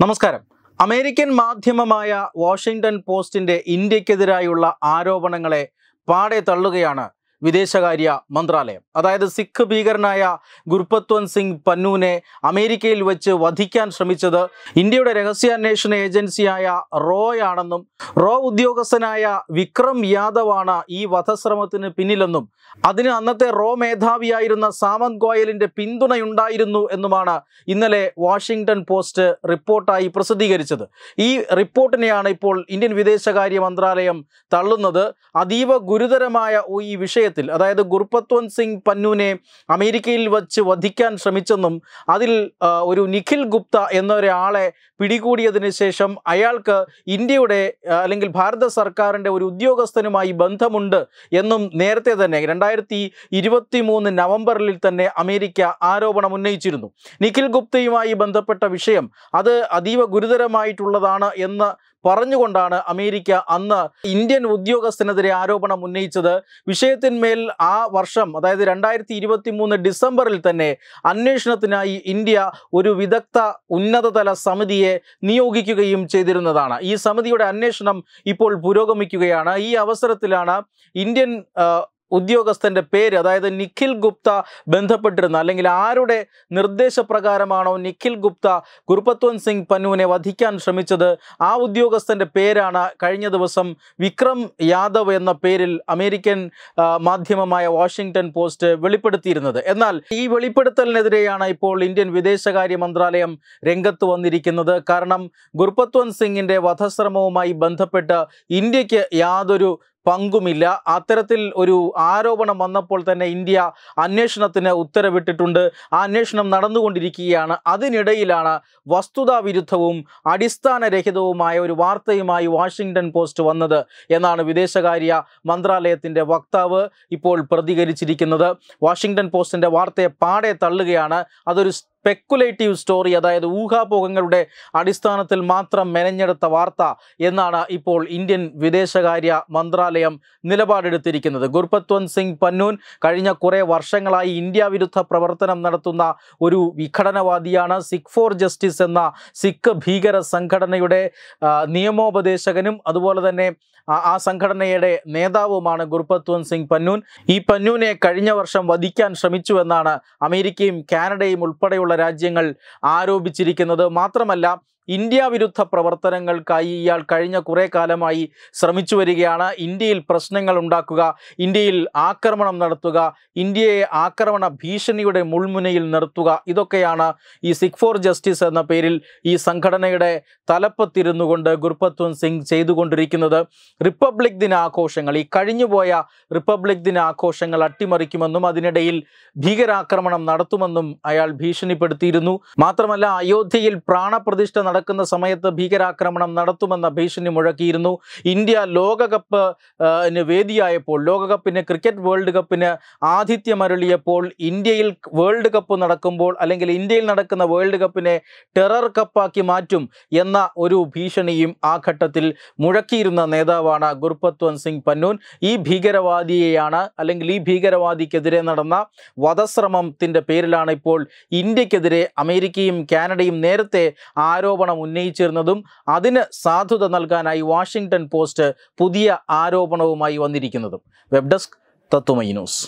നമസ്കാരം. അമേരിക്കൻ മാധ്യമമായ വാഷിംഗ്ടൺ പോസ്റ്റിന്റെ ഇന്ത്യക്കെതിരായുള്ള ആരോപണങ്ങളെ പാടെ തള്ളുകയാണ് വിദേശകാര്യ മന്ത്രാലയം. അതായത് സിഖ് ഭീകരനായ ഗുർപത്വന്ത് സിംഗ് പന്നൂനെ അമേരിക്കയിൽ വെച്ച് വധിക്കാൻ ശ്രമിച്ചത് ഇന്ത്യയുടെ രഹസ്യാന്വേഷണ ഏജൻസിയായ റോയാണെന്നും റോ ഉദ്യോഗസ്ഥനായ വിക്രം യാദവാണ് ഈ വധശ്രമത്തിന് പിന്നിലെന്നും അതിന് അന്നത്തെ റോ മേധാവിയായിരുന്ന സാമന്ത് ഗോയലിന്റെ പിന്തുണയുണ്ടായിരുന്നു എന്നുമാണ് ഇന്നലെ വാഷിംഗ്ടൺ പോസ്റ്റ് റിപ്പോർട്ടായി പ്രസിദ്ധീകരിച്ചത്. ഈ റിപ്പോർട്ടിനെയാണ് ഇപ്പോൾ ഇന്ത്യൻ വിദേശകാര്യ മന്ത്രാലയം തള്ളുന്നത്. അതീവ ഗുരുതരമായ ഈ വിഷയത്തിൽ, അതായത് ഗുർപത്വന്ത് സിംഗ് പന്നൂനെ അമേരിക്കയിൽ വച്ച് വധിക്കാൻ ശ്രമിച്ചെന്നും അതിൽ ഒരു നിഖിൽ ഗുപ്ത എന്നൊരാളെ പിടികൂടിയതിന് ശേഷം അയാൾക്ക് ഇന്ത്യയുടെ അല്ലെങ്കിൽ ഭാരത സർക്കാരിൻ്റെ ഒരു ഉദ്യോഗസ്ഥനുമായി ബന്ധമുണ്ട് എന്നും നേരത്തെ തന്നെ 2023 നവംബറിൽ തന്നെ അമേരിക്ക ആരോപണം ഉന്നയിച്ചിരുന്നു. നിഖിൽ ഗുപ്തയുമായി ബന്ധപ്പെട്ട വിഷയം അത് അതീവ ഗുരുതരമായിട്ടുള്ളതാണ് എന്ന് പറഞ്ഞുകൊണ്ടാണ് അമേരിക്ക അന്ന് ഇന്ത്യൻ ഉദ്യോഗസ്ഥനെതിരെ ആരോപണം ഉന്നയിച്ചത്. വിഷയത്തിന്മേൽ ആ വർഷം, അതായത് 2023 ഡിസംബറിൽ തന്നെ അന്വേഷണത്തിനായി ഇന്ത്യ ഒരു വിദഗ്ധ ഉന്നതതല സമിതിയെ നിയോഗിക്കുകയും ചെയ്തിരുന്നതാണ്. ഈ സമിതിയുടെ അന്വേഷണം ഇപ്പോൾ പുരോഗമിക്കുകയാണ്. ഈ അവസരത്തിലാണ് ഇന്ത്യൻ ഉദ്യോഗസ്ഥൻ്റെ പേര്, അതായത് നിഖിൽ ഗുപ്ത ബന്ധപ്പെട്ടിരുന്ന, അല്ലെങ്കിൽ ആരുടെ നിർദ്ദേശപ്രകാരമാണോ നിഖിൽ ഗുപ്ത ഗുർപത്വന്ത് സിംഗ് പന്നൂനെ വധിക്കാൻ ശ്രമിച്ചത്, ആ ഉദ്യോഗസ്ഥൻ്റെ പേരാണ് കഴിഞ്ഞ ദിവസം വിക്രം യാദവ് എന്ന പേരിൽ അമേരിക്കൻ മാധ്യമമായ വാഷിംഗ്ടൺ പോസ്റ്റ് വെളിപ്പെടുത്തിയിരുന്നത്. എന്നാൽ ഈ വെളിപ്പെടുത്തലിനെതിരെയാണ് ഇപ്പോൾ ഇന്ത്യൻ വിദേശകാര്യ മന്ത്രാലയം രംഗത്ത് വന്നിരിക്കുന്നത്. കാരണം ഗുർപത്വന്ത് സിംഗിൻ്റെ വധശ്രമവുമായി ബന്ധപ്പെട്ട് ഇന്ത്യക്ക് യാതൊരു പങ്കുമില്ല. അത്തരത്തിൽ ഒരു ആരോപണം വന്നപ്പോൾ തന്നെ ഇന്ത്യ അന്വേഷണത്തിന് ഉത്തരവിട്ടിട്ടുണ്ട്. ആ അന്വേഷണം നടന്നുകൊണ്ടിരിക്കുകയാണ്. അതിനിടയിലാണ് വസ്തുതാവിരുദ്ധവും അടിസ്ഥാനരഹിതവുമായ ഒരു വാർത്തയുമായി വാഷിംഗ്ടൺ പോസ്റ്റ് വന്നത് എന്നാണ് വിദേശകാര്യ മന്ത്രാലയത്തിൻ്റെ വക്താവ് ഇപ്പോൾ പ്രതികരിച്ചിരിക്കുന്നത്. വാഷിംഗ്ടൺ പോസ്റ്റിൻ്റെ വാർത്തയെ പാടെ തള്ളുകയാണ്. അതൊരു സ്പെക്കുലേറ്റീവ് സ്റ്റോറി, അതായത് ഊഹാപോഹങ്ങളുടെ അടിസ്ഥാനത്തിൽ മാത്രം മെനഞ്ഞെടുത്ത വാർത്ത എന്നാണ് ഇപ്പോൾ ഇന്ത്യൻ വിദേശകാര്യ മന്ത്രാലയം നിലപാടെടുത്തിരിക്കുന്നത്. ഗുർപത്വന്ത് സിംഗ് പന്നൂൻ കഴിഞ്ഞ കുറേ വർഷങ്ങളായി ഇന്ത്യ വിരുദ്ധ പ്രവർത്തനം നടത്തുന്ന ഒരു വിഘടനവാദിയാണ്. സിഖ് ഫോർ ജസ്റ്റിസ് എന്ന സിഖ് ഭീകര സംഘടനയുടെ നിയമോപദേശകനും അതുപോലെ തന്നെ ആ സംഘടനയുടെ നേതാവുമാണ് ഗുർപത്വന്ത് സിംഗ് പന്നൂൻ. ഈ പന്നൂനെ കഴിഞ്ഞ വർഷം വധിക്കാൻ ശ്രമിച്ചു എന്നാണ് അമേരിക്കയും കാനഡയും ഉൾപ്പെടെയുള്ള രാജ്യങ്ങൾ ആരോപിച്ചിരിക്കുന്നത്. മാത്രമല്ല, ഇന്ത്യ വിരുദ്ധ പ്രവർത്തനങ്ങൾക്കായി ഇയാൾ കഴിഞ്ഞ കുറേ കാലമായി ശ്രമിച്ചു വരികയാണ്. ഇന്ത്യയിൽ പ്രശ്നങ്ങൾ ഉണ്ടാക്കുക, ഇന്ത്യയിൽ ആക്രമണം നടത്തുക, ഇന്ത്യയെ ആക്രമണ ഭീഷണിയുടെ മുൾമുനയിൽ നിർത്തുക, ഇതൊക്കെയാണ് ഈ സിഖ് ഫോർ ജസ്റ്റിസ് എന്ന പേരിൽ ഈ സംഘടനയുടെ തലപ്പത്തിരുന്നു കൊണ്ട് ഗുർപത്വന്ത് സിംഗ് ചെയ്തുകൊണ്ടിരിക്കുന്നത്. റിപ്പബ്ലിക് ദിനാഘോഷങ്ങൾ, ഈ കഴിഞ്ഞുപോയ റിപ്പബ്ലിക് ദിനാഘോഷങ്ങൾ അട്ടിമറിക്കുമെന്നും അതിനിടയിൽ ഭീകരാക്രമണം നടത്തുമെന്നും അയാൾ ഭീഷണിപ്പെടുത്തിയിരുന്നു. മാത്രമല്ല, അയോധ്യയിൽ പ്രാണപ്രതിഷ്ഠ നടക്കുന്ന സമയത്ത് ഭീകരാക്രമണം നടത്തുമെന്ന ഭീഷണി മുഴക്കിയിരുന്നു. ഇന്ത്യ ലോകകപ്പിന് വേദിയായപ്പോൾ, ലോകകപ്പിന്, ക്രിക്കറ്റ് വേൾഡ് കപ്പിന് ആതിഥ്യമരുളിയപ്പോൾ, ഇന്ത്യയിൽ വേൾഡ് കപ്പ് നടക്കുമ്പോൾ അല്ലെങ്കിൽ ഇന്ത്യയിൽ നടക്കുന്ന വേൾഡ് കപ്പിനെ ടെറർ കപ്പാക്കി മാറ്റും എന്ന ഒരു ഭീഷണിയും ആ ഘട്ടത്തിൽ മുഴക്കിയിരുന്ന നേതാവാണ് ഗുർപത്വന്ത് സിംഗ് പന്നൂൻ. ഈ ഭീകരവാദിയെയാണ്, അല്ലെങ്കിൽ ഈ ഭീകരവാദിക്കെതിരെ നടന്ന വധശ്രമത്തിൻ്റെ പേരിലാണ് ഇപ്പോൾ ഇന്ത്യക്കെതിരെ അമേരിക്കയും കാനഡയും നേരത്തെ ആരോപണം ഉന്നയിച്ചിരുന്നതും അതിന് സാധുത നൽകാനായി വാഷിംഗ്ടൺ പോസ്റ്റ് പുതിയ ആരോപണവുമായി വന്നിരിക്കുന്നതും. Web desk Tatwamayi news.